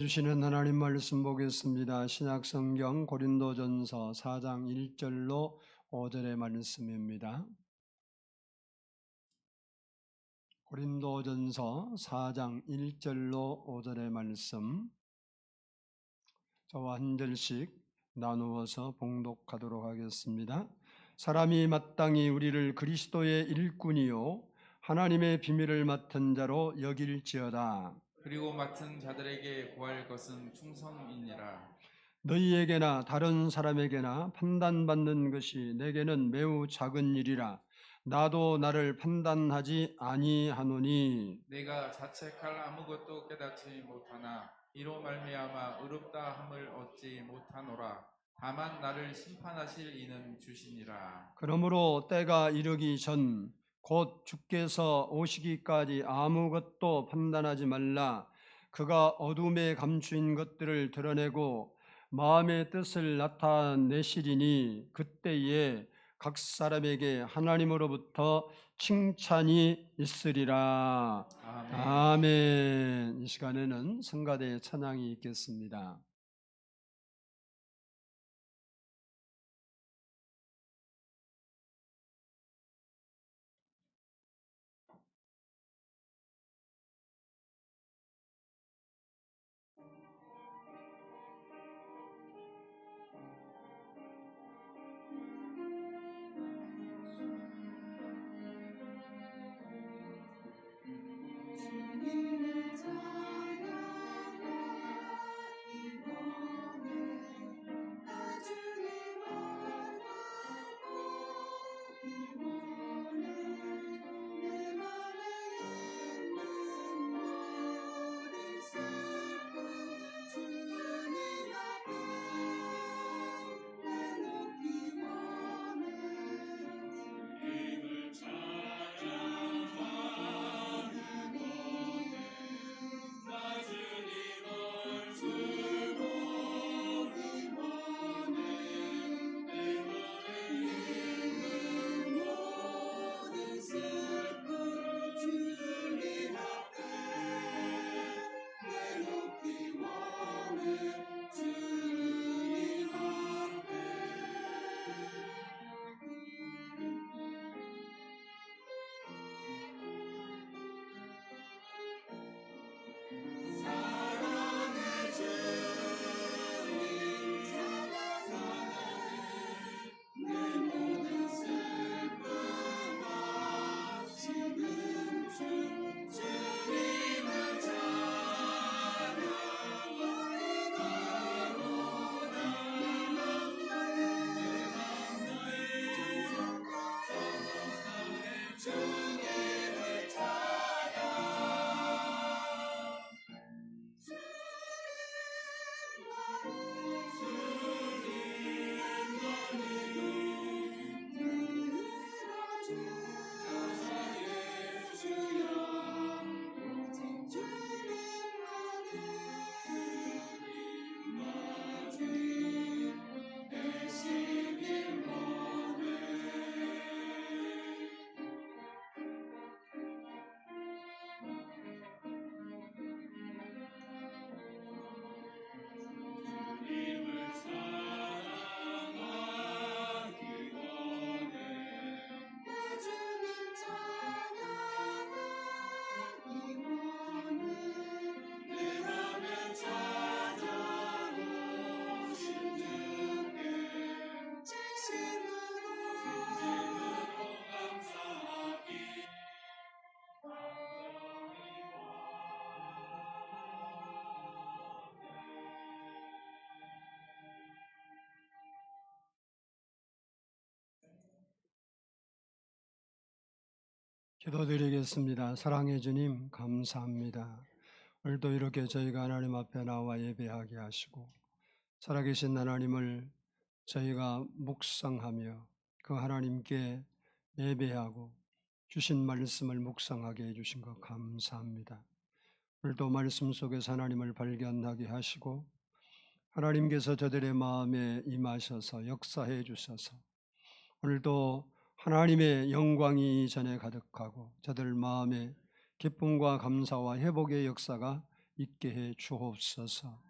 주시는 하나님 말씀 보겠습니다. 신약성경 고린도전서 4장 1절로 5절의 말씀입니다. 고린도전서 4장 1절로 5절의 말씀, 저와 한 절씩 나누어서 봉독하도록 하겠습니다. 사람이 마땅히 우리를 그리스도의 일꾼이요 하나님의 비밀을 맡은 자로 여길지어다. 그리고 맡은 자들에게 구할 것은 충성이니라. 너희에게나 다른 사람에게나 판단받는 것이 내게는 매우 작은 일이라. 나도 나를 판단하지 아니하노니 내가 자책할 아무것도 깨닫지 못하나 이로 말미암아 의롭다 함을 얻지 못하노라. 다만 나를 심판하실 이는 주시니라. 그러므로 때가 이르기 전 곧 주께서 오시기까지 아무것도 판단하지 말라. 그가 어둠에 감추인 것들을 드러내고 마음의 뜻을 나타내시리니 그때에 각 사람에게 하나님으로부터 칭찬이 있으리라. 아멘. 아멘. 이 시간에는 성가대의 찬양이 있겠습니다. 기도드리겠습니다. 사랑해 주님, 감사합니다. 오늘도 이렇게 저희가 하나님 앞에 나와 예배하게 하시고 살아계신 하나님을 저희가 묵상하며 그 하나님께 예배하고 주신 말씀을 묵상하게 해주신 것 감사합니다. 오늘도 말씀 속에서 하나님을 발견하게 하시고 하나님께서 저들의 마음에 임하셔서 역사해 주셔서 오늘도 하나님의 영광이 이 전에 가득하고 저들 마음에 기쁨과 감사와 회복의 역사가 있게 해 주옵소서.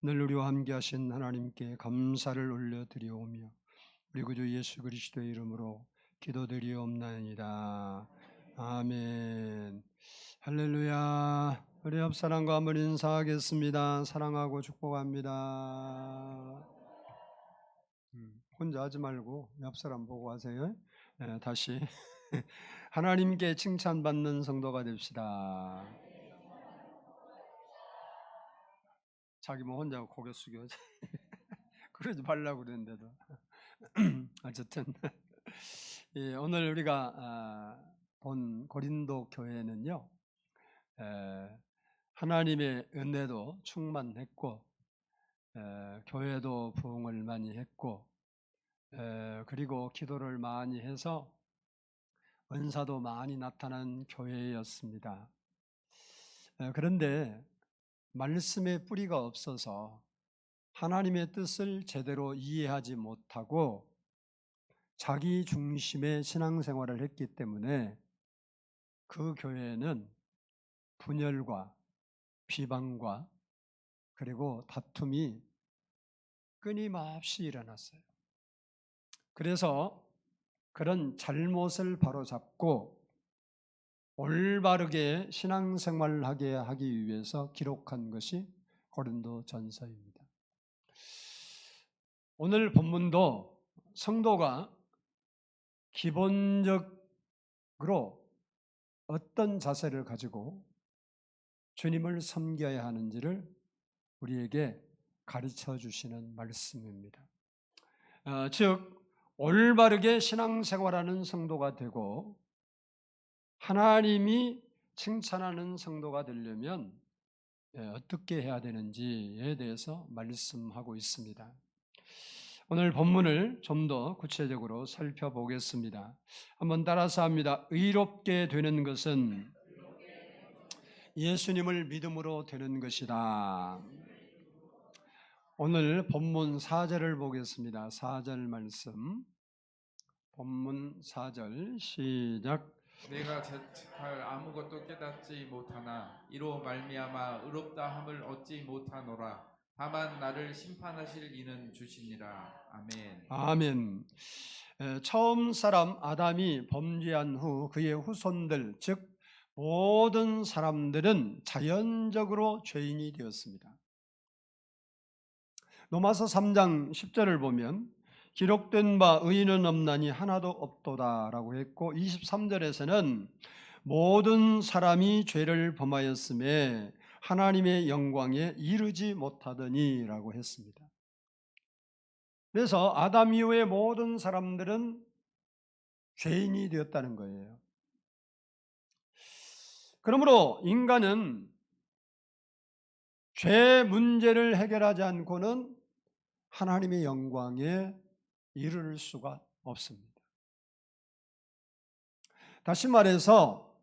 늘 우리와 함께 하신 하나님께 감사를 올려드리오며 우리 구주 예수 그리스도의 이름으로 기도드리옵나이다. 아멘. 할렐루야. 우리 옆 사람과 한번 인사하겠습니다. 사랑하고 축복합니다. 혼자 하지 말고 옆 사람 보고 하세요. 다시 하나님께 칭찬받는 성도가 됩시다. 자기 뭐 혼자 고개 숙여 그러지 말라고 그랬는데도 어쨌든 오늘 우리가 본 고린도 교회는요, 하나님의 은혜도 충만했고 교회도 부흥을 많이 했고 그리고 기도를 많이 해서 은사도 많이 나타난 교회였습니다. 그런데 말씀의 뿌리가 없어서 하나님의 뜻을 제대로 이해하지 못하고 자기 중심의 신앙생활을 했기 때문에 그 교회는 분열과 비방과 그리고 다툼이 끊임없이 일어났어요. 그래서 그런 잘못을 바로잡고 올바르게 신앙생활을 하게 하기 위해서 기록한 것이 고린도전서입니다. 오늘 본문도 성도가 기본적으로 어떤 자세를 가지고 주님을 섬겨야 하는지를 우리에게 가르쳐 주시는 말씀입니다. 즉 올바르게 신앙생활하는 성도가 되고 하나님이 칭찬하는 성도가 되려면 어떻게 해야 되는지에 대해서 말씀하고 있습니다. 오늘 본문을 좀 더 구체적으로 살펴보겠습니다. 한번 따라서 합니다. 의롭게 되는 것은 예수님을 믿음으로 되는 것이다. 오늘 본문 4절을 보겠습니다. 4절 말씀. 본문 4절 시작. 내가 자책할 아무것도 깨닫지 못하나 이로 말미암아 의롭다 함을 얻지 못하노라. 다만 나를 심판하실 이는 주시니라. 아멘. 아멘. 처음 사람 아담이 범죄한 후 그의 후손들, 즉 모든 사람들은 자연적으로 죄인이 되었습니다. 로마서 3장 10절을 보면 기록된 바 의인은 없나니 하나도 없도다라고 했고 23절에서는 모든 사람이 죄를 범하였음에 하나님의 영광에 이르지 못하더니라고 했습니다. 그래서 아담 이후의 모든 사람들은 죄인이 되었다는 거예요. 그러므로 인간은 죄 문제를 해결하지 않고는 하나님의 영광에 이를 수가 없습니다. 다시 말해서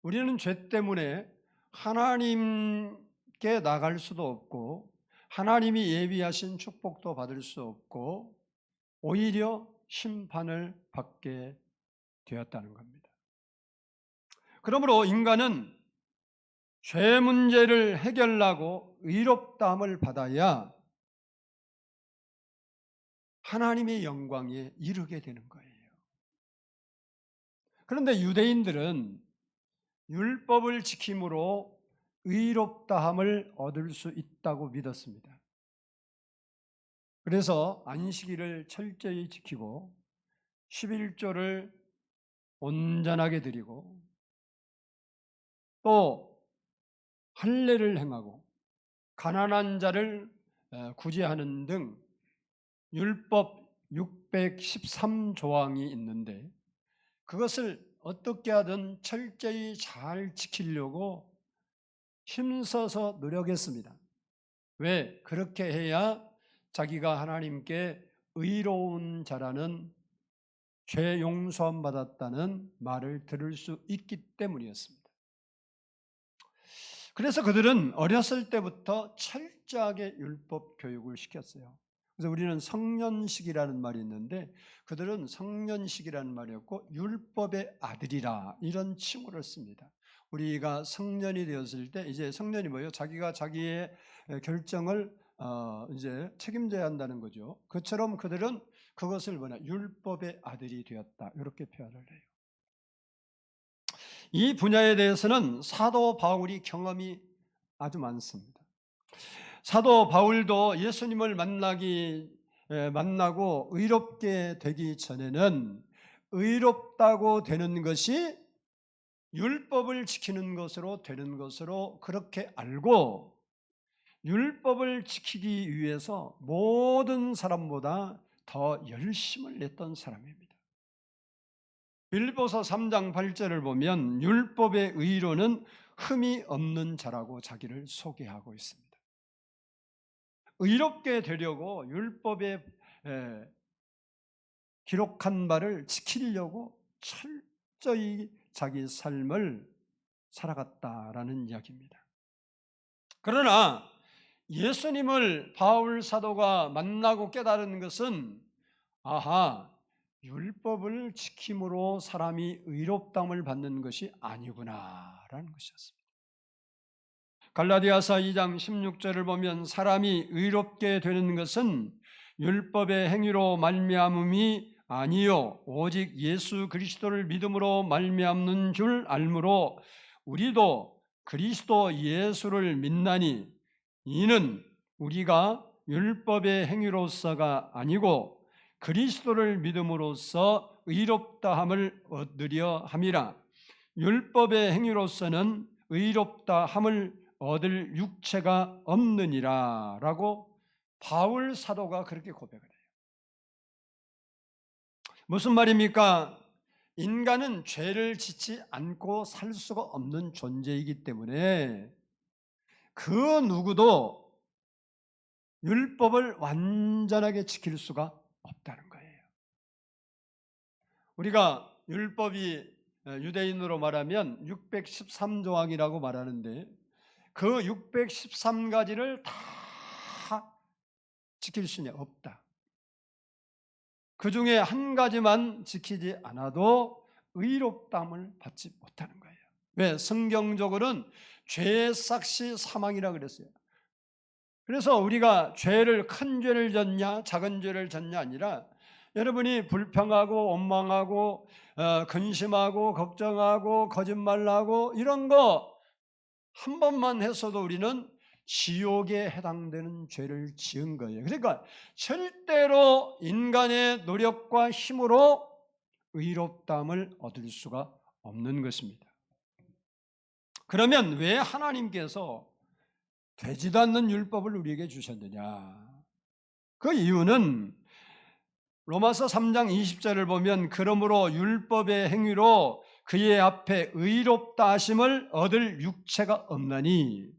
우리는 죄 때문에 하나님께 나갈 수도 없고 하나님이 예비하신 축복도 받을 수 없고 오히려 심판을 받게 되었다는 겁니다. 그러므로 인간은 죄 문제를 해결하고 의롭다함을 받아야 하나님의 영광에 이르게 되는 거예요. 그런데 유대인들은 율법을 지킴으로 의롭다함을 얻을 수 있다고 믿었습니다. 그래서 안식일을 철저히 지키고 11조를 온전하게 드리고 또 할례를 행하고 가난한 자를 구제하는 등 율법 613조항이 있는데 그것을 어떻게 하든 철저히 잘 지키려고 힘써서 노력했습니다. 왜? 그렇게 해야 자기가 하나님께 의로운 자라는 죄 용서함 받았다는 말을 들을 수 있기 때문이었습니다. 그래서 그들은 어렸을 때부터 철저하게 율법 교육을 시켰어요. 그래서 우리는 성년식이라는 말이 있는데 그들은 성년식이라는 말이었고 율법의 아들이라 이런 칭호를 씁니다. 우리가 성년이 되었을 때 이제 성년이 뭐예요? 자기가 자기의 결정을 이제 책임져야 한다는 거죠. 그처럼 그들은 그것을 뭐냐? 율법의 아들이 되었다. 이렇게 표현을 해요. 이 분야에 대해서는 사도 바울이 경험이 아주 많습니다. 사도 바울도 예수님을 만나고 의롭게 되기 전에는 의롭다고 되는 것이 율법을 지키는 것으로 되는 것으로 그렇게 알고 율법을 지키기 위해서 모든 사람보다 더 열심을 냈던 사람입니다. 빌립보서 3장 8절을 보면 율법의 의로는 흠이 없는 자라고 자기를 소개하고 있습니다. 의롭게 되려고 율법에 기록한 바를 지키려고 철저히 자기 삶을 살아갔다라는 이야기입니다. 그러나 예수님을 바울 사도가 만나고 깨달은 것은 율법을 지킴으로 사람이 의롭다함을 받는 것이 아니구나라는 것이었습니다. 갈라디아서 2장 16절을 보면 사람이 의롭게 되는 것은 율법의 행위로 말미암음이 아니요 오직 예수 그리스도를 믿음으로 말미암는 줄 알므로 우리도 그리스도 예수를 믿나니 이는 우리가 율법의 행위로서가 아니고 그리스도를 믿음으로써 의롭다함을 얻으려 함이라. 율법의 행위로서는 의롭다함을 얻을 육체가 없느니라 라고 바울 사도가 그렇게 고백을 해요. 무슨 말입니까? 인간은 죄를 짓지 않고 살 수가 없는 존재이기 때문에 그 누구도 율법을 완전하게 지킬 수가 없다는 거예요. 우리가 율법이 유대인으로 말하면 613조항이라고 말하는데 그 613가지를 다 지킬 수는 없다. 그 중에 한 가지만 지키지 않아도 의롭다함을 받지 못하는 거예요. 왜? 성경적으로는 죄의 삭시 사망이라고 그랬어요. 그래서 우리가 큰 죄를 졌냐 작은 죄를 졌냐 아니라 여러분이 불평하고 원망하고 근심하고 걱정하고 거짓말하고 이런 거 한 번만 했어도 우리는 지옥에 해당되는 죄를 지은 거예요. 그러니까 절대로 인간의 노력과 힘으로 의롭다함을 얻을 수가 없는 것입니다. 그러면 왜 하나님께서 되지도 않는 율법을 우리에게 주셨느냐? 그 이유는 로마서 3장 20절을 보면 그러므로 율법의 행위로 그의 앞에 의롭다 하심을 얻을 육체가 없나니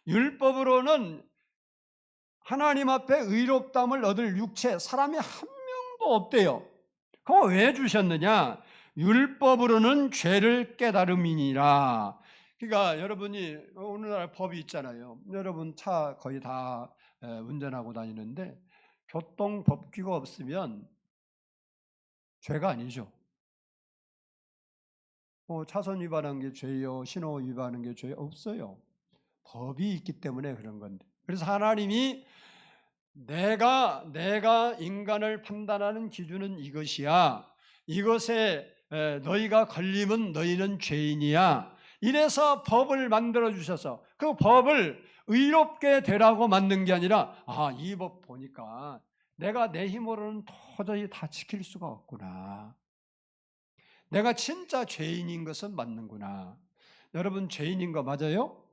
율법으로는 하나님 앞에 의롭다함을 얻을 육체 사람이 한 명도 없대요. 그거 왜 주셨느냐? 율법으로는 죄를 깨달음이니라. 그러니까 여러분이 오늘날 법이 있잖아요. 여러분 차 거의 다 운전하고 다니는데 교통법규가 없으면 죄가 아니죠. 차선 위반한 게 죄요, 신호 위반한 게 죄 없어요. 법이 있기 때문에 그런 건데. 그래서 하나님이 내가 인간을 판단하는 기준은 이것이야. 이것에 너희가 걸리면 너희는 죄인이야. 이래서 법을 만들어 주셔서 그 법을 의롭게 되라고 만든 게 아니라 이 법 보니까 내가 내 힘으로는 도저히 다 지킬 수가 없구나. 내가 진짜 죄인인 것은 맞는구나. 여러분 죄인인 거 맞아요?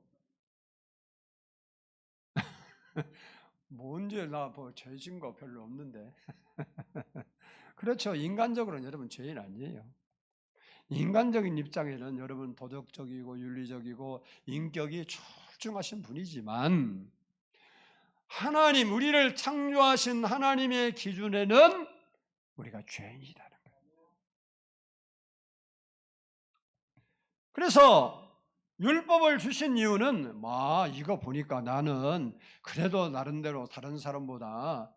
뭔지 나 죄진 거 별로 없는데. 그렇죠. 인간적으로는 여러분 죄인 아니에요. 인간적인 입장에는 여러분 도덕적이고 윤리적이고 인격이 출중하신 분이지만 하나님, 우리를 창조하신 하나님의 기준에는 우리가 죄인이라는 거예요. 그래서 율법을 주신 이유는 이거 보니까 나는 그래도 나름대로 다른 사람보다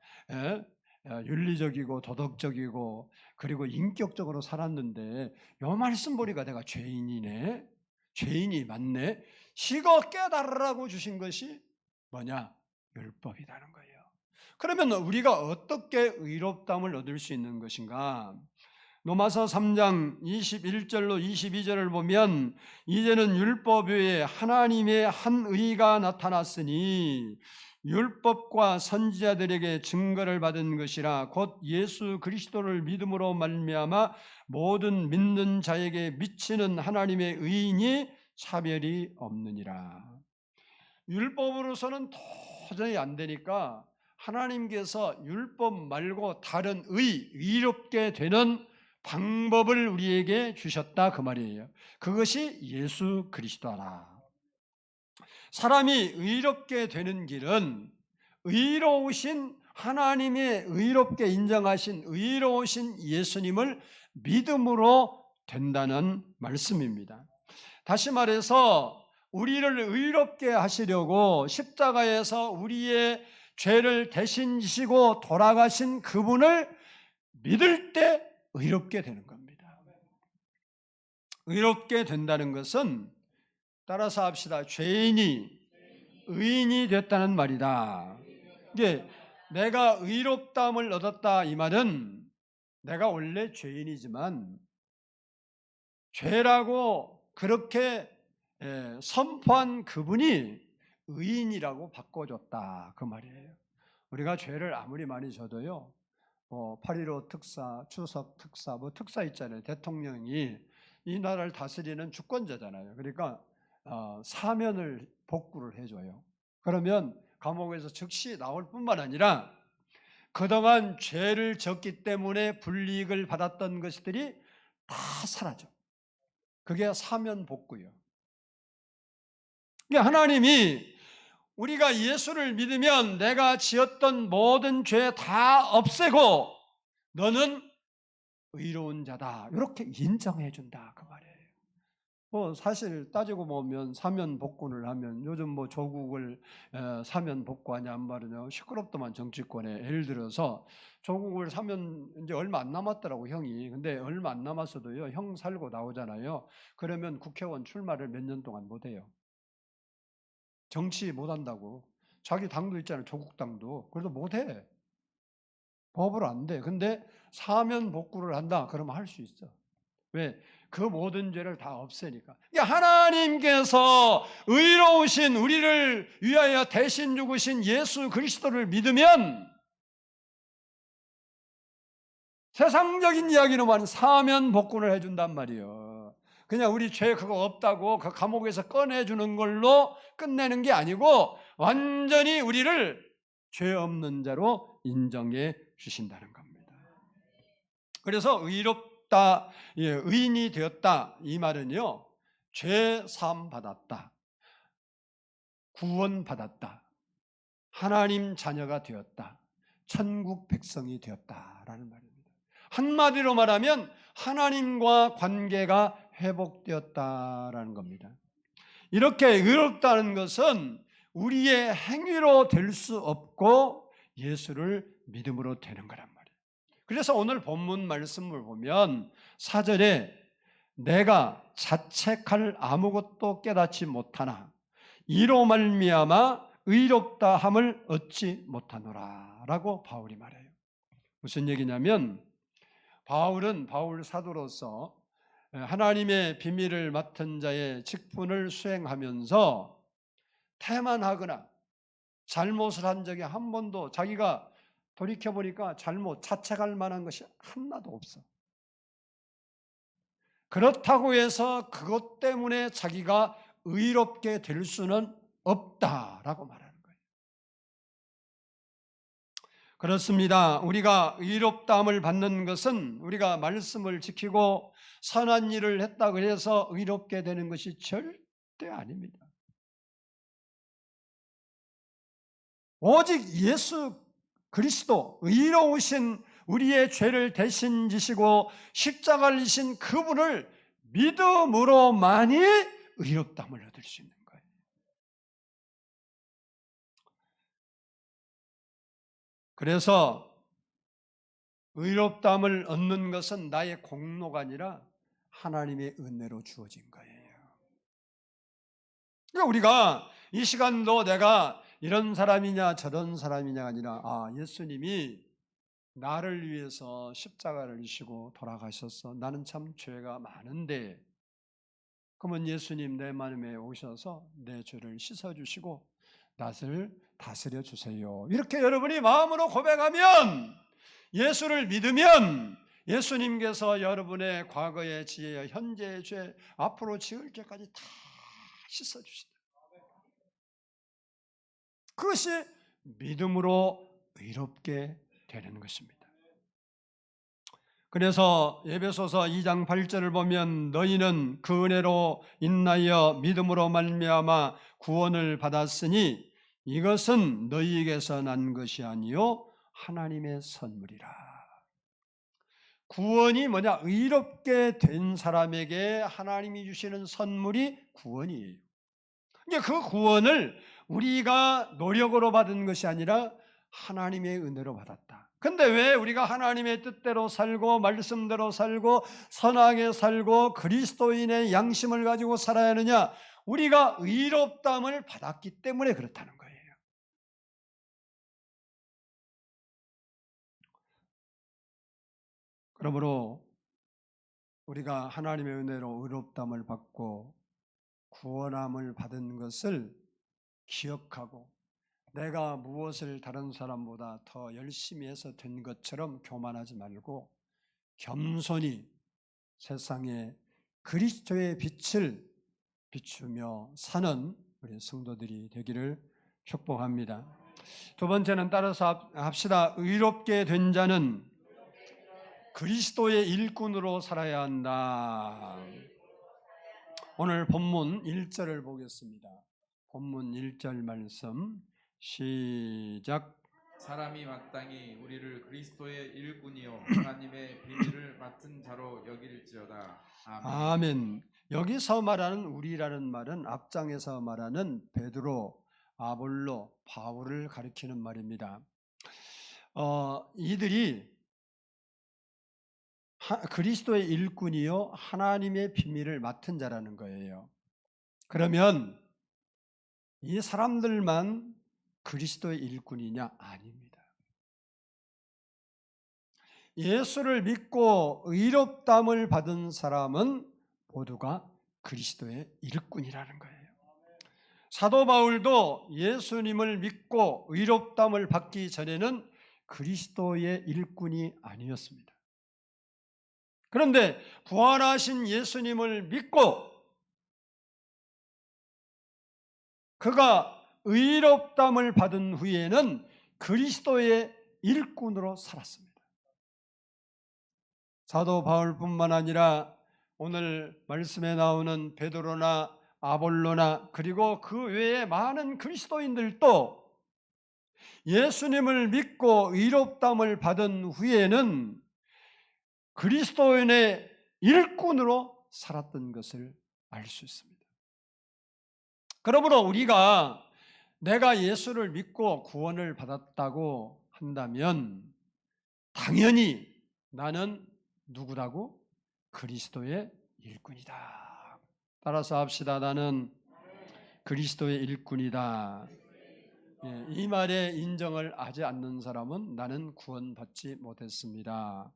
윤리적이고 도덕적이고 그리고 인격적으로 살았는데 이 말씀 보니까 내가 죄인이네. 죄인이 맞네. 식어 깨달으라고 주신 것이 뭐냐? 율법이라는 거예요. 그러면 우리가 어떻게 의롭다함을 얻을 수 있는 것인가? 로마서 3장 21절로 22절을 보면 이제는 율법 외에 하나님의 한 의가 나타났으니 율법과 선지자들에게 증거를 받은 것이라 곧 예수 그리스도를 믿음으로 말미암아 모든 믿는 자에게 미치는 하나님의 의인이 차별이 없느니라. 율법으로서는 도저히 안 되니까 하나님께서 율법 말고 다른 의롭게 되는 방법을 우리에게 주셨다 그 말이에요. 그것이 예수 그리스도라. 사람이 의롭게 되는 길은 의로우신 하나님의 의롭게 인정하신 의로우신 예수님을 믿음으로 된다는 말씀입니다. 다시 말해서 우리를 의롭게 하시려고 십자가에서 우리의 죄를 대신 지시고 돌아가신 그분을 믿을 때 의롭게 되는 겁니다. 의롭게 된다는 것은 따라서 합시다. 죄인이 의인이 됐다는 말이다. 이게 내가 의롭다함을 얻었다 이 말은 내가 원래 죄인이지만 죄라고 그렇게 선포한 그분이 의인이라고 바꿔줬다 그 말이에요. 우리가 죄를 아무리 많이 져도요, 8.15 특사, 추석 특사, 특사 있잖아요. 대통령이 이 나라를 다스리는 주권자잖아요. 그러니까 사면을 복구를 해줘요. 그러면 감옥에서 즉시 나올 뿐만 아니라 그동안 죄를 졌기 때문에 불이익을 받았던 것들이 다 사라져. 그게 사면 복구예요. 하나님이 우리가 예수를 믿으면 내가 지었던 모든 죄 다 없애고 너는 의로운 자다 이렇게 인정해 준다 그 말이에요. 사실 따지고 보면 사면 복구를 하면 요즘 조국을 사면 복구하냐 안 말이냐 시끄럽더만 정치권에. 예를 들어서 조국을 사면 이제 얼마 안 남았더라고 형이. 근데 얼마 안 남았어도요 형 살고 나오잖아요. 그러면 국회의원 출마를 몇 년 동안 못 해요. 정치 못 한다고. 자기 당도 있잖아요. 조국당도. 그래도 못 해. 법으로 안 돼. 근데 사면 복구를 한다. 그러면 할 수 있어. 왜? 그 모든 죄를 다 없애니까. 하나님께서 의로우신 우리를 위하여 대신 죽으신 예수 그리스도를 믿으면 세상적인 이야기로만 사면 복구를 해준단 말이에요. 그냥 우리 죄 그거 없다고 그 감옥에서 꺼내주는 걸로 끝내는 게 아니고 완전히 우리를 죄 없는 자로 인정해 주신다는 겁니다. 그래서 의롭다, 의인이 되었다 이 말은요, 죄 사함 받았다, 구원 받았다, 하나님 자녀가 되었다, 천국 백성이 되었다라는 말입니다. 한마디로 말하면 하나님과 관계가 회복되었다라는 겁니다. 이렇게 의롭다는 것은 우리의 행위로 될 수 없고 예수를 믿음으로 되는 거란 말이에요. 그래서 오늘 본문 말씀을 보면 4절에 내가 자책할 아무것도 깨닫지 못하나 이로 말미암아 의롭다 함을 얻지 못하노라 라고 바울이 말해요. 무슨 얘기냐면 바울 사도로서 하나님의 비밀을 맡은 자의 직분을 수행하면서 태만하거나 잘못을 한 적이 한 번도 자기가 돌이켜보니까 자책할 만한 것이 하나도 없어. 그렇다고 해서 그것 때문에 자기가 의롭게 될 수는 없다라고 말하는 거예요. 그렇습니다. 우리가 의롭다함을 받는 것은 우리가 말씀을 지키고 선한 일을 했다고 해서 의롭게 되는 것이 절대 아닙니다. 오직 예수 그리스도 의로우신 우리의 죄를 대신 지시고 십자가를 지신 그분을 믿음으로만이 의롭다함을 얻을 수 있는 거예요. 그래서 의롭다함을 얻는 것은 나의 공로가 아니라 하나님의 은혜로 주어진 거예요. 그러니까 우리가 이 시간도 내가 이런 사람이냐 저런 사람이냐가 아니라 예수님이 나를 위해서 십자가를 지시고 돌아가셨어. 나는 참 죄가 많은데 그러면 예수님 내 마음에 오셔서 내 죄를 씻어주시고 낯을 다스려 주세요. 이렇게 여러분이 마음으로 고백하면, 예수를 믿으면 예수님께서 여러분의 과거의 지혜와 현재의 죄, 앞으로 지을 죄까지 다 씻어주신다. 그것이 믿음으로 의롭게 되는 것입니다. 그래서 에베소서 2장 8절을 보면 너희는 그 은혜로 인하여 믿음으로 말미암아 구원을 받았으니 이것은 너희에게서 난 것이 아니요 하나님의 선물이라. 구원이 뭐냐? 의롭게 된 사람에게 하나님이 주시는 선물이 구원이에요. 그 구원을 우리가 노력으로 받은 것이 아니라 하나님의 은혜로 받았다. 근데 왜 우리가 하나님의 뜻대로 살고 말씀대로 살고 선하게 살고 그리스도인의 양심을 가지고 살아야 하느냐? 우리가 의롭다함을 받았기 때문에 그렇다는 거예요. 그러므로 우리가 하나님의 은혜로 의롭다함을 받고 구원함을 받은 것을 기억하고 내가 무엇을 다른 사람보다 더 열심히 해서 된 것처럼 교만하지 말고 겸손히 세상에 그리스도의 빛을 비추며 사는 우리 성도들이 되기를 축복합니다. 두 번째는 따라서 합시다. 의롭게 된 자는 그리스도의 일꾼으로 살아야 한다. 오늘 본문 1절을 보겠습니다. 본문 1절 말씀 시작. 사람이 마땅히 우리를 그리스도의 일꾼이요 하나님의 비밀을 맡은 자로 여길지어다. 아멘. 아멘. 여기서 말하는 우리라는 말은 앞장에서 말하는 베드로, 아볼로, 바울을 가리키는 말입니다. 이들이 그리스도의 일꾼이요 하나님의 비밀을 맡은 자라는 거예요. 그러면 이 사람들만 그리스도의 일꾼이냐? 아닙니다. 예수를 믿고 의롭다함을 받은 사람은 모두가 그리스도의 일꾼이라는 거예요. 사도 바울도 예수님을 믿고 의롭다함을 받기 전에는 그리스도의 일꾼이 아니었습니다. 그런데 부활하신 예수님을 믿고 그가 의롭다함을 받은 후에는 그리스도의 일꾼으로 살았습니다. 사도 바울뿐만 아니라 오늘 말씀에 나오는 베드로나 아볼로나 그리고 그 외에 많은 그리스도인들도 예수님을 믿고 의롭다함을 받은 후에는 그리스도인의 일꾼으로 살았던 것을 알 수 있습니다. 그러므로 우리가 내가 예수를 믿고 구원을 받았다고 한다면 당연히 나는 누구라고? 그리스도의 일꾼이다. 따라서 합시다. 나는 그리스도의 일꾼이다. 이 말에 인정을 하지 않는 사람은 나는 구원받지 못했습니다.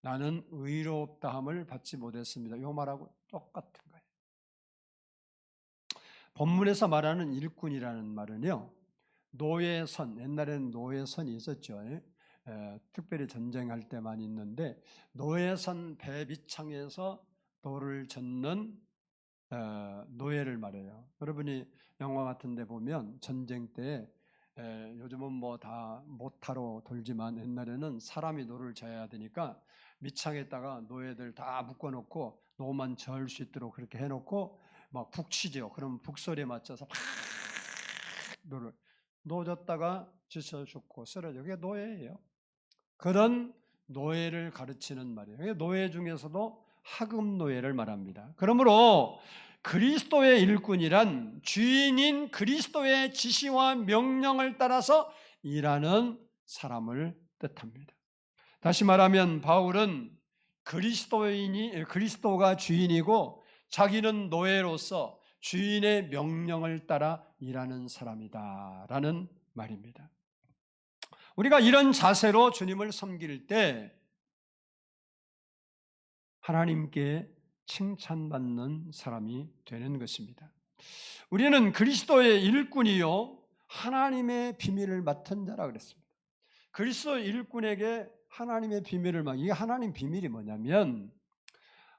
나는 의롭다함을 받지 못했습니다. 이 말하고 똑같은 거예요. 본문에서 말하는 일꾼이라는 말은요, 노예선, 옛날에는 노예선이 있었죠. 특별히 전쟁할 때만 있는데 노예선 배 밑창에서 돌을 젓는 노예를 말해요. 여러분이 영화 같은 데 보면 전쟁 때 요즘은 뭐 다 모타로 돌지만 옛날에는 사람이 노를 져야 되니까 밑창에다가 노예들 다 묶어놓고 노만 절 수 있도록 그렇게 해놓고 막 북치죠. 그럼 북소리에 맞춰서 팍 노를 놓졌다가 지쳐 죽고 쓰러져. 그게 노예예요. 그런 노예를 가르치는 말이에요. 노예 중에서도 하급 노예를 말합니다. 그러므로 그리스도의 일꾼이란 주인인 그리스도의 지시와 명령을 따라서 일하는 사람을 뜻합니다. 다시 말하면 바울은 그리스도가 주인이고 자기는 노예로서 주인의 명령을 따라 일하는 사람이다라는 말입니다. 우리가 이런 자세로 주님을 섬길 때 하나님께 칭찬받는 사람이 되는 것입니다. 우리는 그리스도의 일꾼이요 하나님의 비밀을 맡은 자라 그랬습니다. 그리스도 일꾼에게 하나님의 비밀을 이게 하나님 비밀이 뭐냐면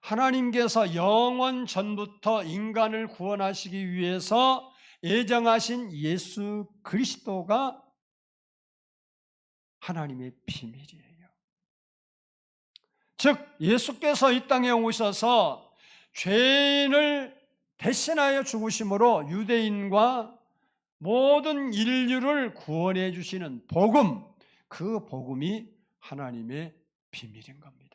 하나님께서 영원 전부터 인간을 구원하시기 위해서 예정하신 예수 그리스도가 하나님의 비밀이에요. 즉 예수께서 이 땅에 오셔서 죄인을 대신하여 죽으심으로 유대인과 모든 인류를 구원해 주시는 복음, 그 복음이 하나님의 비밀인 겁니다.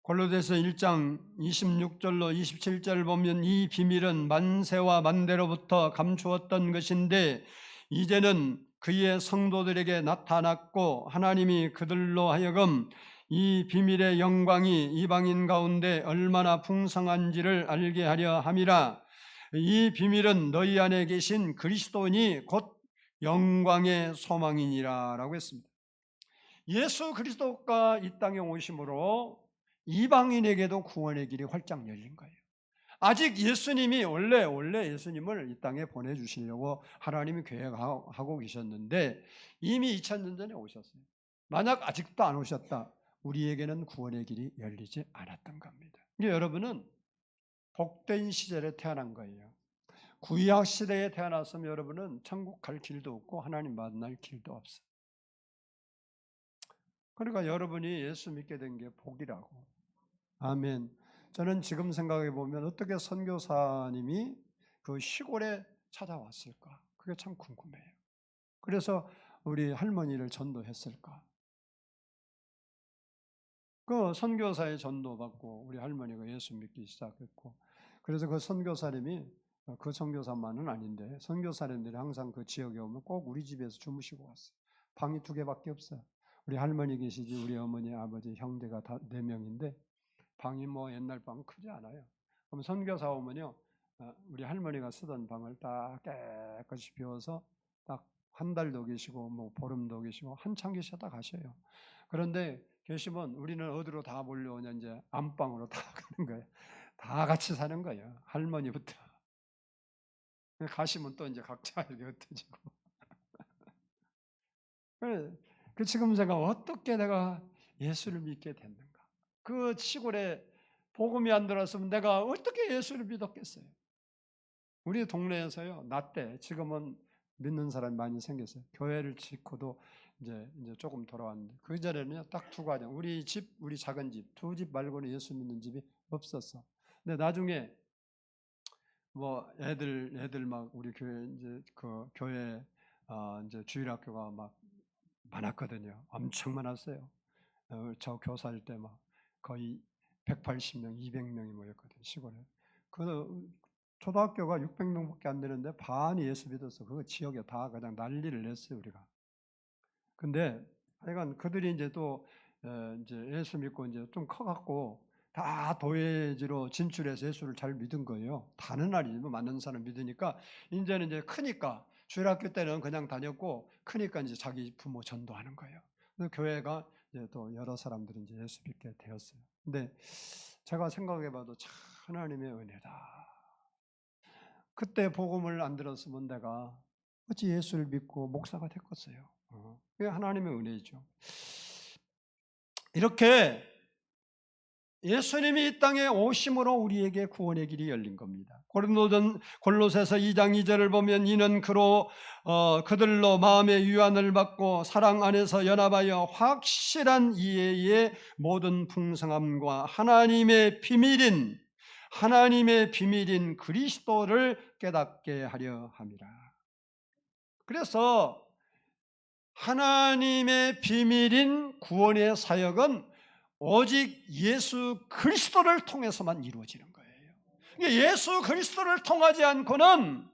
골로새서 1장 26절로 27절 보면 이 비밀은 만세와 만대로부터 감추었던 것인데 이제는 그의 성도들에게 나타났고 하나님이 그들로 하여금 이 비밀의 영광이 이방인 가운데 얼마나 풍성한지를 알게 하려 함이라. 이 비밀은 너희 안에 계신 그리스도인이 곧 영광의 소망이니라 라고 했습니다. 예수 그리스도가 이 땅에 오심으로 이방인에게도 구원의 길이 활짝 열린 거예요. 아직 예수님이 원래 예수님을 이 땅에 보내주시려고 하나님이 계획하고 계셨는데 이미 2000년 전에 오셨어요. 만약 아직도 안 오셨다, 우리에게는 구원의 길이 열리지 않았던 겁니다. 여러분은 복된 시절에 태어난 거예요. 구약 시대에 태어났으면 여러분은 천국 갈 길도 없고 하나님 만날 길도 없어요. 그러니까 여러분이 예수 믿게 된 게 복이라고. 아멘. 저는 지금 생각해 보면 어떻게 선교사님이 그 시골에 찾아왔을까? 그게 참 궁금해요. 그래서 우리 할머니를 전도했을까? 그 선교사의 전도받고 우리 할머니가 예수 믿기 시작했고, 그래서 그 선교사님이 그 선교사만은 아닌데 선교사님들이 항상 그 지역에 오면 꼭 우리 집에서 주무시고 왔어요. 방이 2개밖에 없어요. 우리 할머니 계시지 우리 어머니, 아버지, 형제가 다 4명인데 방이 뭐 옛날 방 크지 않아요. 그럼 선교사 오면요, 우리 할머니가 쓰던 방을 딱 깨끗이 비워서 딱 한 달도 계시고 뭐 보름도 계시고 한참 계셨다 가셔요. 그런데 계시면 우리는 어디로 다 몰려오냐, 이제 안방으로 다 가는 거예요. 다 같이 사는 거예요. 할머니부터. 가시면 또 이제 각자 이렇게 흩어지고. 그 지금 제가 어떻게 내가 예수를 믿게 됐는가? 그 시골에 복음이 안 들었으면 내가 어떻게 예수를 믿었겠어요? 우리 동네에서요, 나 때, 지금은 믿는 사람이 많이 생겼어요. 교회를 짓고도 이제 조금 돌아왔는데, 그 전에는요, 딱 2가정, 우리 집, 우리 작은 집, 2집 말고는 예수 믿는 집이 없었어. 근데 나중에 뭐 애들 막 우리 교회 이제 그 교회 이제 주일학교가 막 많았거든요. 엄청 많았어요. 저 교사일 때 막 거의 180명, 200명이 모였거든요, 시골에. 그 초등학교가 600명밖에 안 되는데 반이 예수 믿었어. 그거 지역에 다 그냥 난리를 냈어요, 우리가. 근데 하여간 그들이 이제 또 이제 예수 믿고 이제 좀 커갖고 다 도회지로 진출해서 예수를 잘 믿은 거예요. 다는 아니지만 많은 사람 믿으니까 이제는 이제 크니까 주일학교 때는 그냥 다녔고 크니까 이제 자기 부모 전도하는 거예요. 그래서 교회가 이제 또 여러 사람들이 이제 예수 믿게 되었어요. 근데 제가 생각해봐도 참 하나님의 은혜다. 그때 복음을 안 들었으면 내가 어찌 예수를 믿고 목사가 됐겠어요. 그게 하나님의 은혜죠. 이렇게 예수님이 이 땅에 오심으로 우리에게 구원의 길이 열린 겁니다. 골로새서 2장 2절을 보면 이는 그들로 마음의 유한을 받고 사랑 안에서 연합하여 확실한 이해의 모든 풍성함과 하나님의 비밀인 그리스도를 깨닫게 하려 함이라. 그래서 하나님의 비밀인 구원의 사역은 오직 예수 그리스도를 통해서만 이루어지는 거예요. 예수 그리스도를 통하지 않고는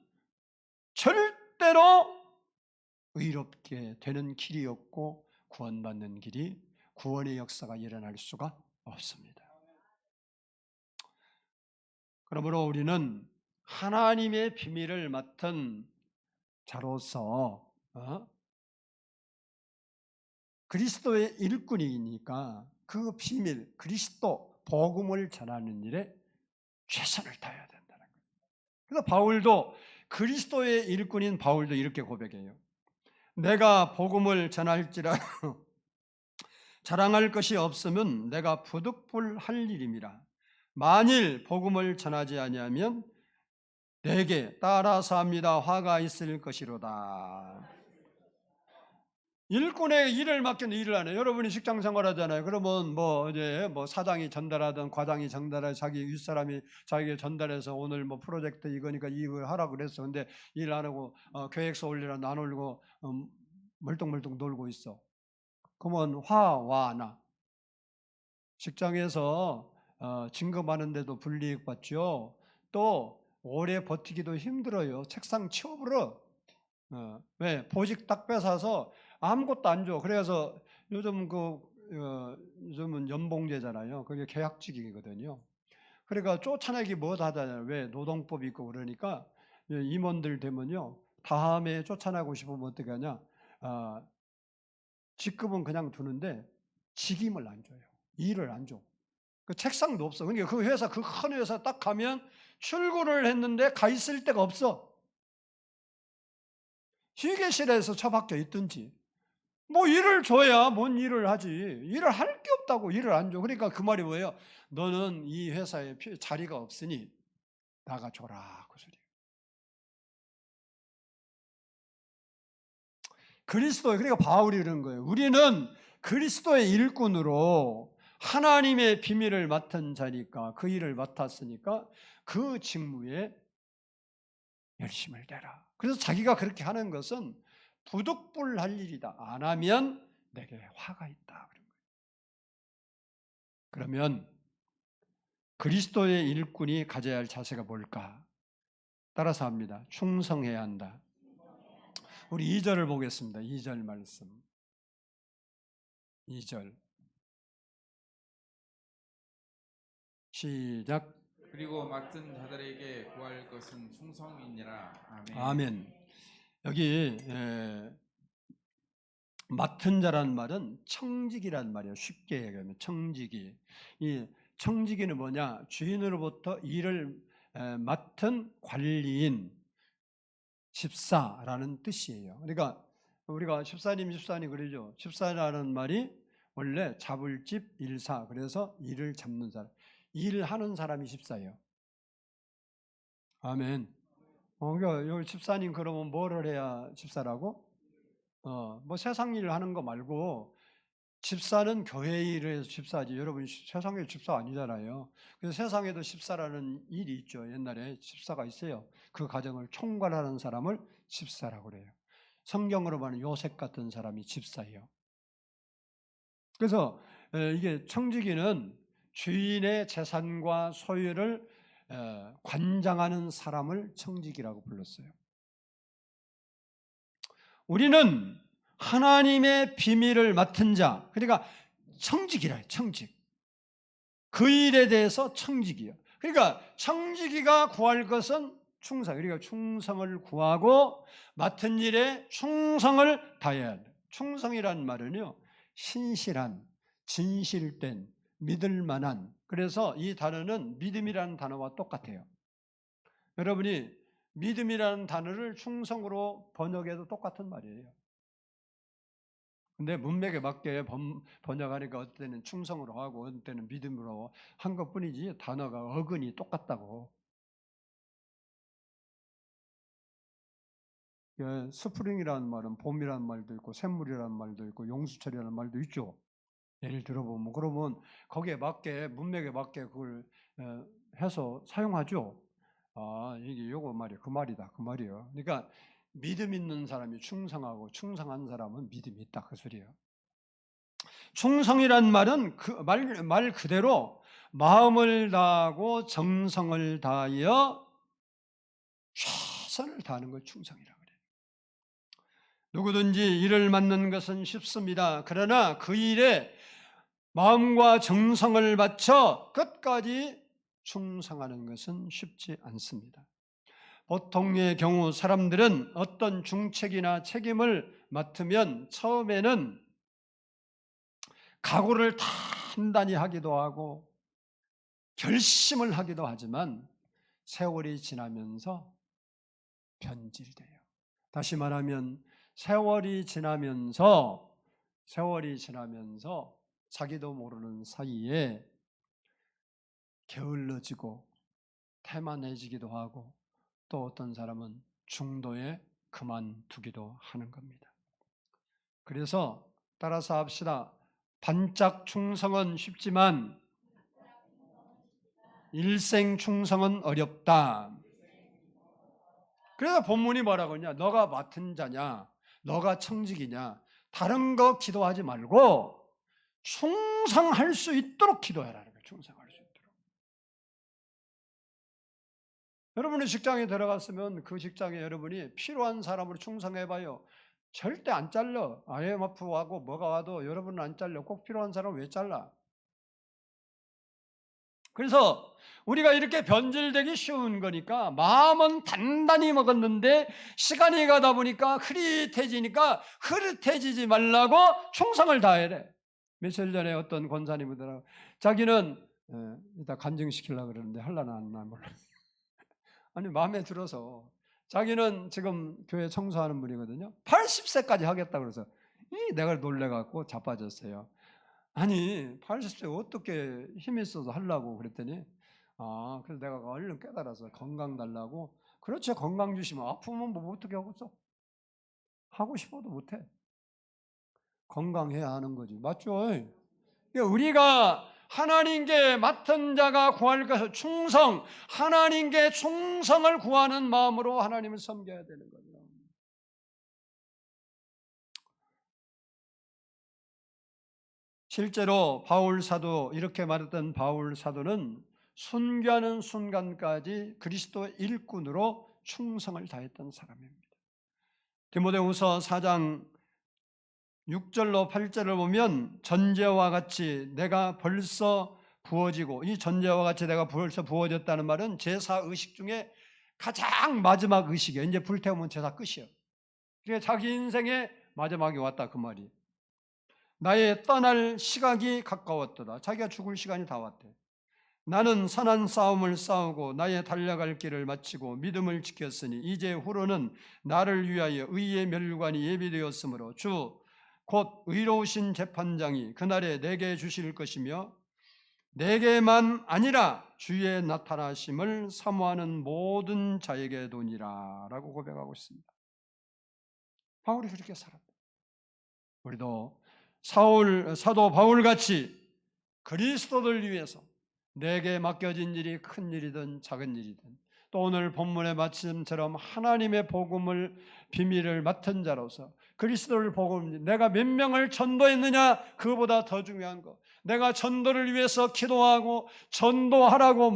절대로 의롭게 되는 길이 없고 구원받는 길이, 구원의 역사가 일어날 수가 없습니다. 그러므로 우리는 하나님의 비밀을 맡은 자로서 그리스도의 일꾼이니까 그 비밀, 그리스도 복음을 전하는 일에 최선을 다해야 된다는 거예요. 그래서 바울도, 그리스도의 일꾼인 바울도 이렇게 고백해요. 내가 복음을 전할지라 자랑할 것이 없으면 내가 부득불할 일임이라. 만일 복음을 전하지 아니하면 내게 따라서 합니다 화가 있을 것이로다. 일꾼의 일을 맡기는 일을 안 해요. 여러분이 직장 생활하잖아요. 그러면 이제 사장이 전달하든 과장이 전달해, 자기 윗사람이 자기에게 전달해서 오늘 프로젝트 이거니까 이걸 하라고 그랬어. 근데 일 안 하고 계획서 올리라 안 올리고 멀뚱멀뚱 놀고 있어. 그러면 화와 나. 직장에서 진급하는데도 불이익 받죠. 또 오래 버티기도 힘들어요. 책상 치워버려. 왜? 보직 딱 뺏어서 아무것도 안 줘. 그래서 요즘은 연봉제잖아요. 그게 계약직이거든요. 그러니까 쫓아내기 하잖아요. 왜? 노동법이 있고 그러니까 임원들 되면요, 다음에 쫓아내고 싶으면 어떻게 하냐? 직급은 그냥 두는데 직임을 안 줘요. 일을 안 줘. 그 책상도 없어. 그러니까 그 회사, 그 큰 회사 딱 가면 출근을 했는데 가 있을 데가 없어. 휴게실에서 처박혀 있든지. 일을 줘야 뭔 일을 하지. 일을 할 게 없다고 일을 안 줘. 그러니까 그 말이 뭐예요? 너는 이 회사에 자리가 없으니 나가줘라. 그 소리예요. 그러니까 바울이 그런 거예요. 우리는 그리스도의 일꾼으로 하나님의 비밀을 맡은 자니까, 그 일을 맡았으니까 그 직무에 열심을 내라. 그래서 자기가 그렇게 하는 것은 부득불할 일이다. 안 하면 내게 화가 있다. 그런 거예요. 그러면 그리스도의 일꾼이 가져야 할 자세가 뭘까? 따라서 합니다. 충성해야 한다. 우리 2절을 보겠습니다. 2절 말씀. 2절. 시작. 그리고 맡은 자들에게 구할 것은 충성이니라. 아멘. 아멘. 여기 맡은 자란 말은 청직이란 말이에요. 쉽게 얘기하면 청직이. 이 청직이는 뭐냐? 주인으로부터 일을 맡은 관리인, 집사라는 뜻이에요. 그러니까 우리가 집사님 그러죠. 집사라는 말이 원래 잡을 집 일사, 그래서 일을 잡는 사람, 일을 하는 사람이 집사예요. 아멘. 그러니까 여기 집사님 그러면 뭐를 해야 집사라고? 세상 일을 하는 거 말고 집사는 교회 일을 해서 집사지. 여러분 세상에 집사 아니잖아요. 그래서 세상에도 집사라는 일이 있죠. 옛날에 집사가 있어요. 그 가정을 총괄하는 사람을 집사라고 그래요. 성경으로 말하는 요셉 같은 사람이 집사예요. 그래서 이게 청지기는 주인의 재산과 소유를 관장하는 사람을 청지기라고 불렀어요. 우리는 하나님의 비밀을 맡은 자, 그러니까 청직이라 해요. 청직. 그 일에 대해서 청직이요. 그러니까 청지기가 구할 것은 충성. 그러니까 충성을 구하고 맡은 일에 충성을 다해야 돼요. 충성이란 말은요, 신실한, 진실된, 믿을 만한. 그래서 이 단어는 믿음이라는 단어와 똑같아요. 여러분이 믿음이라는 단어를 충성으로 번역해도 똑같은 말이에요. 근데 문맥에 맞게 번역하니까 어떤 때는 충성으로 하고 어떤 때는 믿음으로 한 것뿐이지 단어가 어근이 똑같다고. 스프링이라는 말은 봄이라는 말도 있고 샘물이라는 말도 있고 용수철이라는 말도 있죠. 예를 들어보면 그러면 거기에 맞게 문맥에 맞게 그걸 해서 사용하죠. 이게 요거 말이 그 말이다 그 말이에요. 그러니까 믿음 있는 사람이 충성하고 충성한 사람은 믿음이 있다 그 소리예요. 충성이란 말은 그 말 그대로 마음을 다하고 정성을 다하여 최선을 다하는 걸 충성이라고 그래요. 누구든지 일을 맡는 것은 쉽습니다. 그러나 그 일에 마음과 정성을 바쳐 끝까지 충성하는 것은 쉽지 않습니다. 보통의 경우 사람들은 어떤 중책이나 책임을 맡으면 처음에는 각오를 단단히 하기도 하고 결심을 하기도 하지만 세월이 지나면서 변질돼요. 다시 말하면 세월이 지나면서 자기도 모르는 사이에 게을러지고 태만해지기도 하고 또 어떤 사람은 중도에 그만두기도 하는 겁니다. 그래서 따라서 합시다. 반짝 충성은 쉽지만 일생 충성은 어렵다. 그래서 본문이 뭐라고 하냐? 너가 맡은 자냐? 너가 청직이냐? 다른 거 기도하지 말고 충성할 수 있도록 기도해라는 거예요. 충성할 수 있도록. 여러분이 직장에 들어갔으면 그 직장에 여러분이 필요한 사람으로 충성해봐요. 절대 안 잘라. IMF하고 뭐가 와도 여러분은 안 잘려. 꼭 필요한 사람은 왜 잘라? 그래서 우리가 이렇게 변질되기 쉬운 거니까 마음은 단단히 먹었는데 시간이 가다 보니까 흐릿해지지 말라고 충성을 다해래. 며칠 전에 어떤 권사님들하고 자기는 일단 간증시키려고 그러는데 하려나 안 하나 몰라. 아니 마음에 들어서 자기는 지금 교회 청소하는 분이거든요. 80세까지 하겠다 그래서 내가 놀래갖고 자빠졌어요. 아니 80세 어떻게 힘이 있어서 하려고 그랬더니 그래서 내가 얼른 깨달아서 건강 달라고. 그렇죠. 건강 주시면 아프면 뭐 어떻게 하겠어? 하고 싶어도 못해. 건강해야 하는 거지. 맞죠? 그러니까 우리가 하나님께 맡은 자가 구할 것을 하나님께 충성을 구하는 마음으로 하나님을 섬겨야 되는 거죠. 실제로 바울 사도, 이렇게 말했던 바울 사도는 순교하는 순간까지 그리스도 일꾼으로 충성을 다했던 사람입니다. 디모데후서 4장 6절로 8절을 보면 전제와 같이 내가 벌써 부어지고, 이 전제와 같이 내가 벌써 부어졌다는 말은 제사 의식 중에 가장 마지막 의식이에요. 이제 불태우면 제사 끝이에요. 그러니까 자기 인생의 마지막이 왔다 그 말이. 나의 떠날 시각이 가까웠도다. 자기가 죽을 시간이 다 왔대. 나는 선한 싸움을 싸우고 나의 달려갈 길을 마치고 믿음을 지켰으니 이제 후로는 나를 위하여 의의 멸관이 예비되었으므로 주 곧 의로우신 재판장이 그날에 내게 주실 것이며 내게만 아니라 주의 나타나심을 사모하는 모든 자에게도니라 라고 고백하고 있습니다. 바울이 그렇게 살았다. 우리도 사도 바울같이 그리스도를 위해서 내게 맡겨진 일이 큰 일이든 작은 일이든 또 오늘 본문의 말씀처럼 하나님의 복음을 비밀을 맡은 자로서 그리스도를 복음, 내가 몇 명을 전도했느냐 그거보다 더 중요한 거, 내가 전도를 위해서 기도하고 전도하라고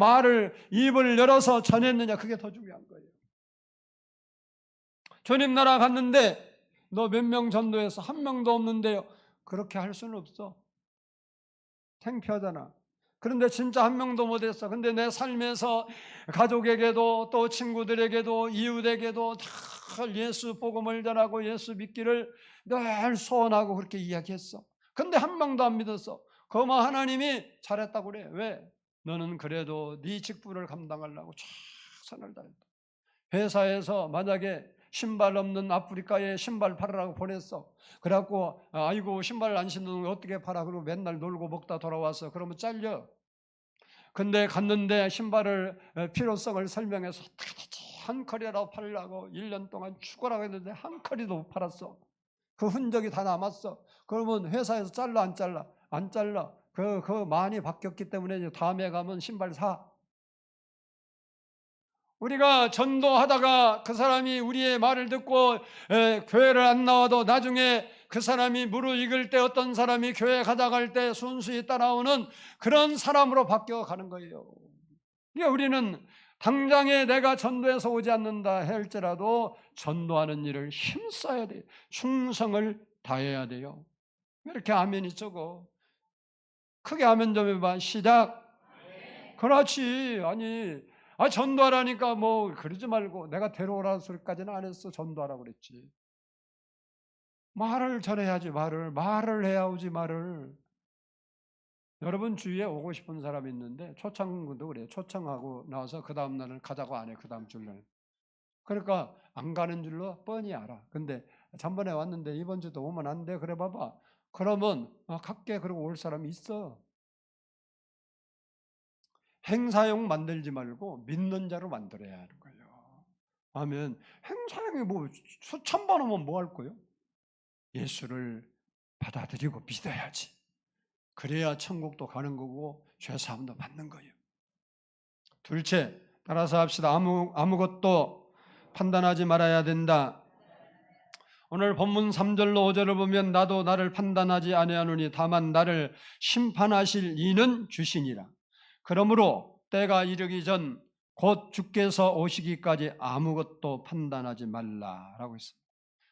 입을 열어서 전했느냐 그게 더 중요한 거예요. 주님 나라 갔는데 너 몇 명 전도해서 한 명도 없는데요. 그렇게 할 수는 없어. 창피하잖아. 그런데 진짜 한 명도 못했어. 근데 내 삶에서 가족에게도 또 친구들에게도 이웃에게도 다 예수 복음을 전하고 예수 믿기를 늘 소원하고 그렇게 이야기했어. 근데 한 명도 안 믿었어. 그러면 하나님이 잘했다고 그래. 왜? 너는 그래도 네 직분을 감당하려고 최선을 다했다. 회사에서 만약에 신발 없는 아프리카에 신발 팔으라고 보냈어. 그래갖고 아이고 신발 안 신는 거 어떻게 팔아? 그리고 맨날 놀고 먹다 돌아왔어. 그러면 잘려. 근데 갔는데 신발을 필요성을 설명해서 어떻게 되지? 한 컬이라도 팔려고 1년 동안 죽으라고 했는데 한 컬이도 못 팔았어. 그 흔적이 다 남았어. 그러면 회사에서 잘라 안 잘라? 안 잘라. 그 많이 바뀌었기 때문에 이제 다음에 가면 신발 사. 우리가 전도하다가 그 사람이 우리의 말을 듣고 교회를 안 나와도 나중에 그 사람이 무르익을 때 어떤 사람이 교회 가다 갈 때 순수히 따라오는 그런 사람으로 바뀌어가는 거예요. 그러니까 우리는 당장에 내가 전도해서 오지 않는다 할지라도 전도하는 일을 힘써야 돼요. 충성을 다해야 돼요. 왜 이렇게 아멘이 적어? 크게 아멘 좀 해봐. 시작. 그렇지. 아니, 전도하라니까 뭐 그러지 말고 내가 데려오라는 소리까지는 안 했어. 전도하라고 그랬지. 말을 전해야지 말을 해야 오지 말을. 여러분 주위에 오고 싶은 사람이 있는데 초청도 그래요. 초청하고 나와서 그 다음 날은 가자고 안 해. 그 다음 주는. 그러니까 안 가는 줄로 뻔히 알아. 근데 전번에 왔는데 이번 주도 오면 안 돼. 그래 봐봐. 그러면 갈게. 그러고 올 사람이 있어. 행사용 만들지 말고 믿는 자로 만들어야 하는 거예요. 하면 행사용이 뭐 수천 번 오면 뭐 할 거예요? 예수를 받아들이고 믿어야지. 그래야 천국도 가는 거고 죄사함도 받는 거예요. 둘째, 따라서 합시다. 아무것도 판단하지 말아야 된다. 오늘 본문 3절로 5절을 보면 나도 나를 판단하지 아니하노니 다만 나를 심판하실 이는 주시니라. 그러므로 때가 이르기 전 곧 주께서 오시기까지 아무것도 판단하지 말라라고 했습니다.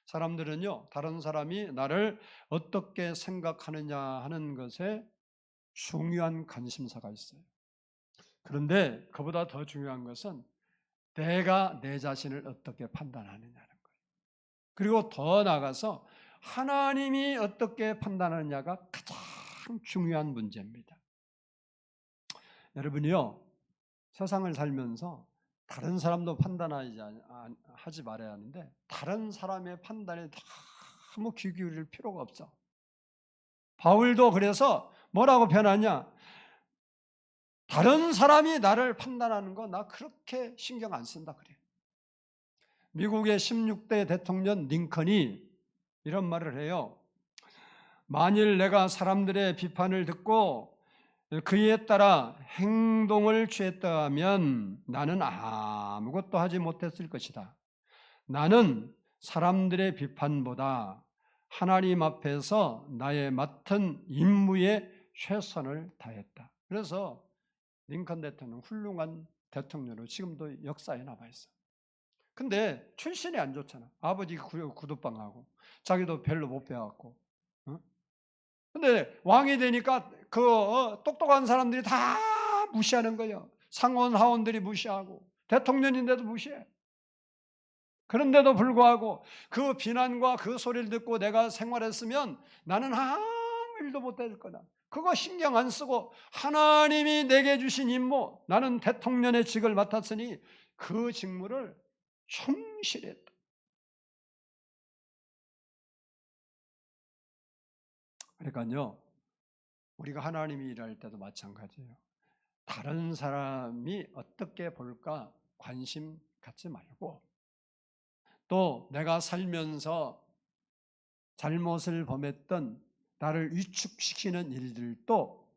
사람들은요, 다른 사람이 나를 어떻게 생각하느냐 하는 것에 중요한 관심사가 있어요. 그런데 그보다 더 중요한 것은 내가 내 자신을 어떻게 판단하느냐는 거예요. 그리고 더 나아가서 하나님이 어떻게 판단하느냐가 가장 중요한 문제입니다. 여러분이요, 세상을 살면서 다른 사람도 하지 말아야 하는데 다른 사람의 판단에 너무 귀 기울일 필요가 없어. 바울도 그래서 뭐라고 표현하냐? 다른 사람이 나를 판단하는 거 나 그렇게 신경 안 쓴다 그래. 미국의 16대 대통령 링컨이 이런 말을 해요. 만일 내가 사람들의 비판을 듣고 그에 따라 행동을 취했다면 나는 아무것도 하지 못했을 것이다. 나는 사람들의 비판보다 하나님 앞에서 나의 맡은 임무에 최선을 다했다. 그래서 링컨 대통령 훌륭한 대통령으로 지금도 역사에 남아 있어. 근데 출신이 안 좋잖아. 아버지 구두방하고 자기도 별로 못 배웠고. 근데 왕이 되니까 똑똑한 사람들이 다 무시하는 거예요. 상원 하원들이 무시하고 대통령인데도 무시해. 그런데도 불구하고 그 비난과 그 소리를 듣고 내가 생활했으면 나는 아무 일도 못할 거다. 그거 신경 안 쓰고 하나님이 내게 주신 임무, 나는 대통령의 직을 맡았으니 그 직무를 충실히 했다. 그러니까요, 우리가 하나님이 일할 때도 마찬가지예요. 다른 사람이 어떻게 볼까 관심 갖지 말고 또 내가 살면서 잘못을 범했던 나를 위축시키는 일들도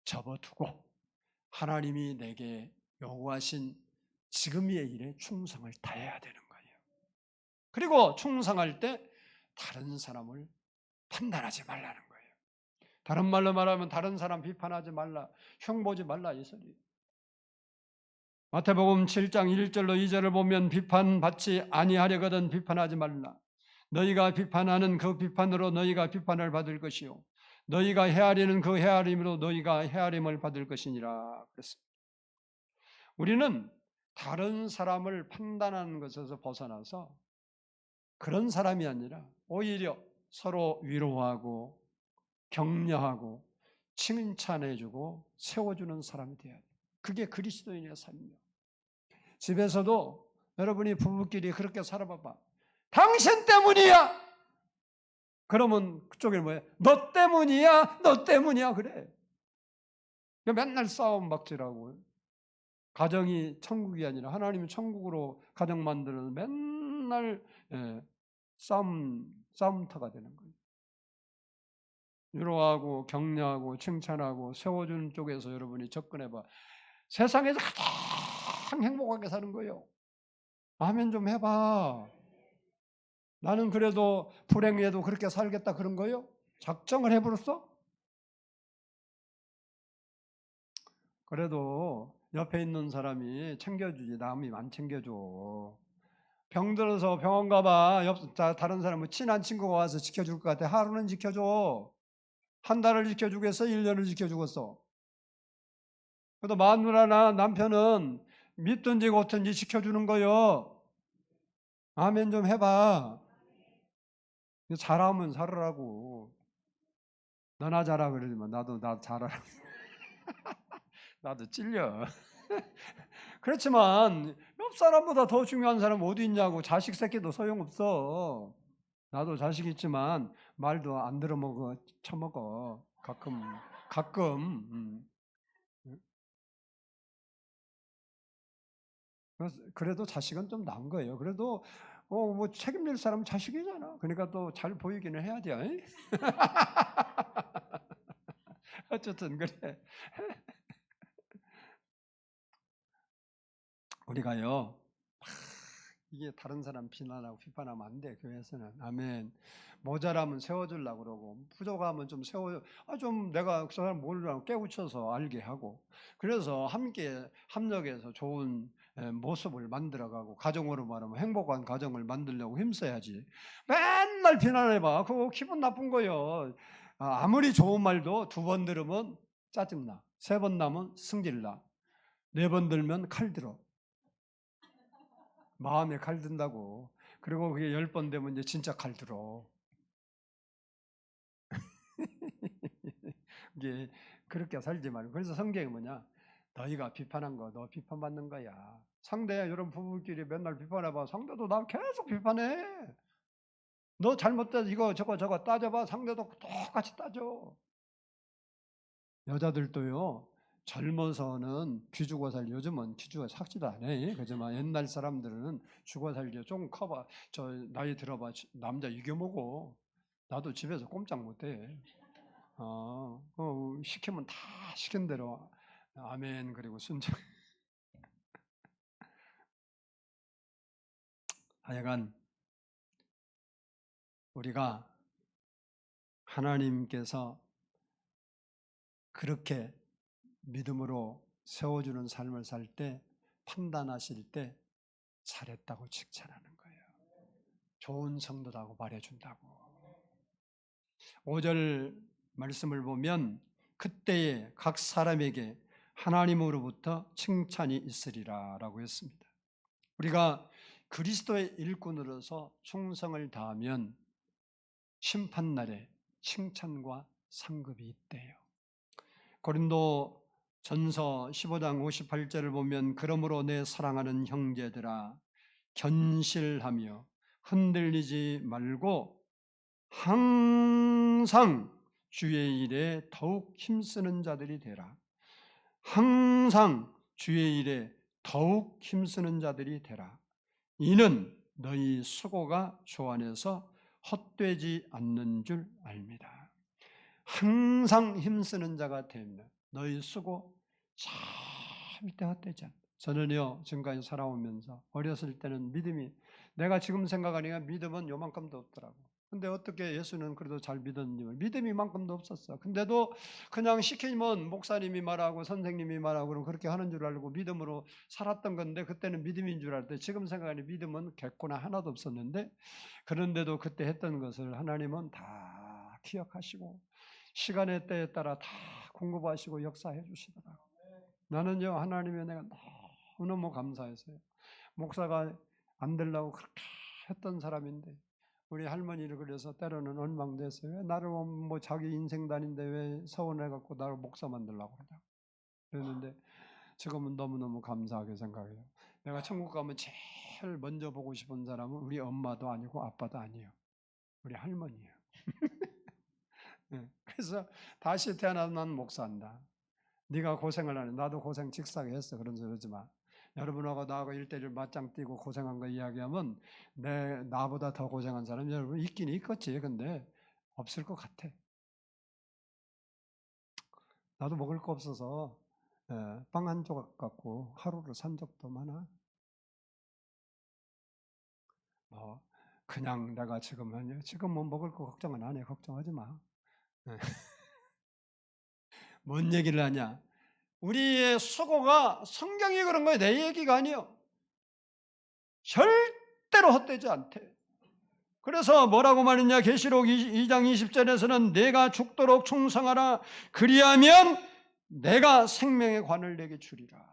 접어두고 하나님이 내게 요구하신 지금의 일에 충성을 다해야 되는 거예요. 그리고 충성할 때 다른 사람을 판단하지 말라는 거예요. 다른 말로 말하면 다른 사람 비판하지 말라, 흉보지 말라 이 소리. 마태복음 7장 1절로 2절을 보면 비판받지 아니하려거든 비판하지 말라. 너희가 비판하는 그 비판으로 너희가 비판을 받을 것이요 너희가 헤아리는 그 헤아림으로 너희가 헤아림을 받을 것이니라 그랬습니다. 우리는 다른 사람을 판단하는 것에서 벗어나서 그런 사람이 아니라 오히려 서로 위로하고 격려하고 칭찬해주고 세워주는 사람이 돼야 돼요. 그게 그리스도인의 삶이에요. 집에서도 여러분이 부부끼리 그렇게 살아봐봐. 당신 때문이야. 그러면 그쪽에는 뭐야? 너 때문이야. 너 때문이야. 그래. 맨날 싸움 박질하고. 가정이 천국이 아니라 하나님이 천국으로 가정 만드는 맨날 싸움터가 되는 거예요. 위로하고 격려하고 칭찬하고 세워주는 쪽에서 여러분이 접근해봐. 세상에서 가장 행복하게 사는 거예요. 아멘 좀 해봐. 나는 그래도 불행해도 그렇게 살겠다 그런 거예요? 작정을 해버렸어? 그래도 옆에 있는 사람이 챙겨주지 남이 안 챙겨줘. 병들어서 병원 가봐. 다른 사람은 친한 친구가 와서 지켜줄 것 같아. 하루는 지켜줘. 한 달을 지켜주겠어? 1년을 지켜주겠어? 그래도 마누라나 남편은 믿든지 어떤지 지켜주는 거요. 아멘 좀 해봐. 잘하면 살으라고. 너나 잘하 그러지 마. 나도 잘하라고. 나도 찔려. 그렇지만 옆 사람보다 더 중요한 사람 어디 있냐고. 자식 새끼도 소용없어. 나도 자식 있지만 말도 안 들어먹어. 처먹어. 가끔. 그래도 자식은 좀 나은 거예요. 그래도 뭐 책임질 사람은 자식이잖아. 그러니까 또 잘 보이기는 해야 돼. 어쨌든 그래. 우리가요. 이게 다른 사람 비난하고 비판하면 안 돼. 교회에서는. 아멘. 모자라면 세워주려고 그러고 부족하면 좀 좀 내가 그 사람 모르라고 깨우쳐서 알게 하고, 그래서 함께 협력해서 좋은 모습을 만들어가고 가정으로 말하면 행복한 가정을 만들려고 힘써야지. 맨날 비난해봐. 그거 기분 나쁜 거예요. 아무리 좋은 말도 2번 들으면 짜증나. 3번 나면 승질나. 4번 들면 칼 들어. 마음에 칼 든다고. 그리고 그게 10번 되면 이제 진짜 칼 들어. 이게 그렇게 살지 말고. 그래서 성경이 뭐냐? 너희가 비판한 거 너 비판받는 거야. 상대 여러분 부부끼리 맨날 비판해봐. 상대도 나 계속 비판해. 너 잘못된 이거 저거 따져봐. 상대도 똑같이 따져. 여자들도요. 젊어서는 기죽어 살, 요즘은 기죽어 살지도 않아. 그지만 옛날 사람들은 죽어 살기 좀 커봐. 저 나이 들어봐. 남자 이겨먹어. 나도 집에서 꼼짝 못해. 시키면 다 시킨 대로 아멘 그리고 순종. 하여간 우리가 하나님께서 그렇게 믿음으로 세워주는 삶을 살 때, 판단하실 때 잘했다고 칭찬하는 거예요. 좋은 성도라고 말해준다고. 5절 말씀을 보면 그때에 각 사람에게 하나님으로부터 칭찬이 있으리라 라고 했습니다. 우리가 그리스도의 일꾼으로서 충성을 다하면 심판날에 칭찬과 상급이 있대요. 고린도 전서 15장 58절을 보면 그러므로 내 사랑하는 형제들아 견실하며 흔들리지 말고 항상 주의 일에 더욱 힘쓰는 자들이 되라. 항상 주의 일에 더욱 힘쓰는 자들이 되라. 이는 너희 수고가 주 안에서 헛되지 않는 줄 압니다. 항상 힘쓰는 자가 되면 너희 수고 절대 헛되지 않다. 저는요 지금까지 살아오면서 어렸을 때는 믿음이, 내가 지금 생각하니까 믿음은 요만큼도 없더라고. 근데 어떻게 예수는 그래도 잘 믿었는지, 믿음이 이만큼도 없었어. 근데도 그냥 시키면 목사님이 말하고 선생님이 말하고 그럼 그렇게 하는 줄 알고 믿음으로 살았던 건데, 그때는 믿음인 줄 알았대. 지금 생각하니 믿음은 객고나 하나도 없었는데, 그런데도 그때 했던 것을 하나님은 다 기억하시고 시간의 때에 따라 다 공급하시고 역사해 주시더라고요. 나는요 하나님의 은혜가 너무너무 감사했어요. 목사가 안 되려고 그렇게 했던 사람인데 우리 할머니를 그래서 때로는 원망됐어요. 왜 나를 뭐 자기 인생단인데 왜 서운해갖고 나를 목사 만들려고 그러냐. 그랬는데 지금은 너무너무 감사하게 생각해요. 내가 천국 가면 제일 먼저 보고 싶은 사람은 우리 엄마도 아니고 아빠도 아니에요. 우리 할머니예요. 그래서 다시 태어나서 난 목사한다. 네가 고생을 하네. 나도 고생 직사게 했어. 그런 소리 하지 마. 여러분하고 나하고 1대1 맞짱 뛰고 고생한 거 이야기하면 나보다 더 고생한 사람 여러분 있긴 있겠지. 근데 없을 것 같아. 나도 먹을 거 없어서 빵 한 조각 갖고 하루를 산 적도 많아. 그냥 내가 지금 뭐 먹을 거 걱정은 안 해. 걱정하지 마. 뭔 얘기를 하냐? 우리의 수고가, 성경이 그런 거예요. 내 얘기가 아니에요. 절대로 헛되지 않대. 그래서 뭐라고 말했냐? 계시록 2장 20절에서는 내가 죽도록 충성하라. 그리하면 내가 생명의 관을 내게 주리라.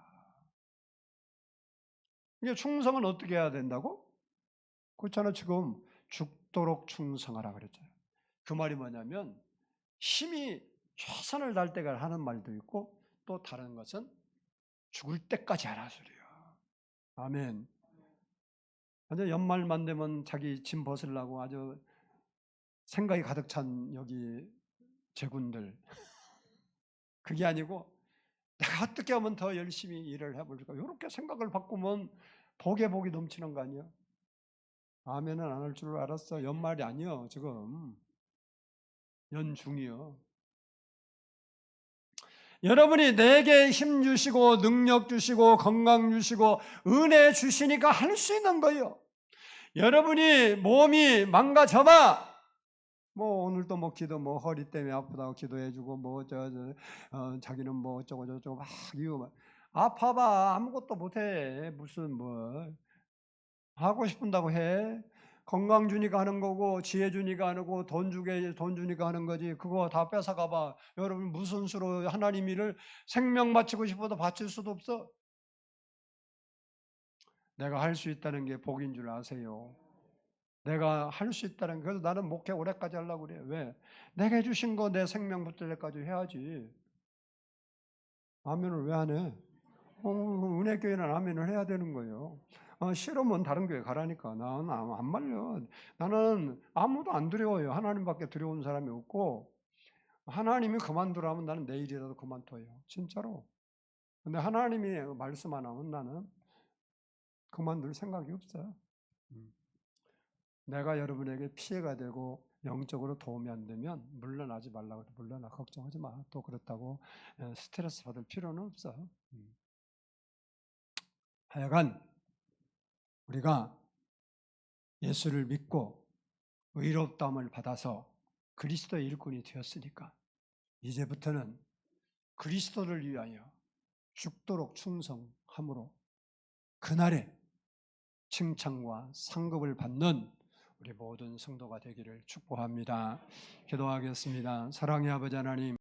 이게 충성은 어떻게 해야 된다고? 그렇잖아. 지금 죽도록 충성하라 그랬잖아요. 그 말이 뭐냐면 힘이 최선을 다할 때가 하는 말도 있고 또 다른 것은 죽을 때까지 하라 소리야. 아멘. 완전 연말만 되면 자기 짐 벗으려고 아주 생각이 가득 찬 여기 제군들. 그게 아니고 내가 어떻게 하면 더 열심히 일을 해볼까? 이렇게 생각을 바꾸면 복에 복이 넘치는 거 아니야? 아멘은 안 할 줄 알았어. 연말이 아니요. 지금 연중이요. 여러분이 내게 힘 주시고 능력 주시고 건강 주시고 은혜 주시니까 할 수 있는 거예요. 여러분이 몸이 망가져봐. 뭐 오늘도 뭐 기도 뭐 허리 때문에 아프다고 기도해주고 뭐 자기는 뭐 어쩌고 저쩌고 막 이유 막 아파봐 아무것도 못해 무슨 뭐 하고 싶은다고 해. 건강 주니까 하는 거고 지혜 주니까 하는 거고 돈 주니까 하는 거지. 그거 다 뺏어가봐. 여러분 무슨 수로 하나님 일을 생명 바치고 싶어도 바칠 수도 없어. 내가 할 수 있다는 게 복인 줄 아세요. 내가 할 수 있다는 게. 그래서 나는 목회 올해까지 하려고 그래. 왜? 내가 해주신 거 내 생명 붙을 때까지 해야지. 아멘을 왜 안 해? 은혜교회는 아멘을 해야 되는 거예요. 싫으면 다른 교회 가라니까. 나는 안 말려. 나는 아무도 안 두려워요. 하나님밖에 두려운 사람이 없고 하나님이 그만두라면 나는 내일이라도 그만둬요. 진짜로. 근데 하나님이 말씀 안 하면 나는 그만둘 생각이 없어요. 내가 여러분에게 피해가 되고 영적으로 도움이 안 되면 물러나지 말라고 해도 물러나. 걱정하지 마. 또 그렇다고 스트레스 받을 필요는 없어. 하여간 우리가 예수를 믿고 의롭다함을 받아서 그리스도의 일꾼이 되었으니까 이제부터는 그리스도를 위하여 죽도록 충성함으로 그날에 칭찬과 상급을 받는 우리 모든 성도가 되기를 축복합니다. 기도하겠습니다. 사랑의 아버지 하나님,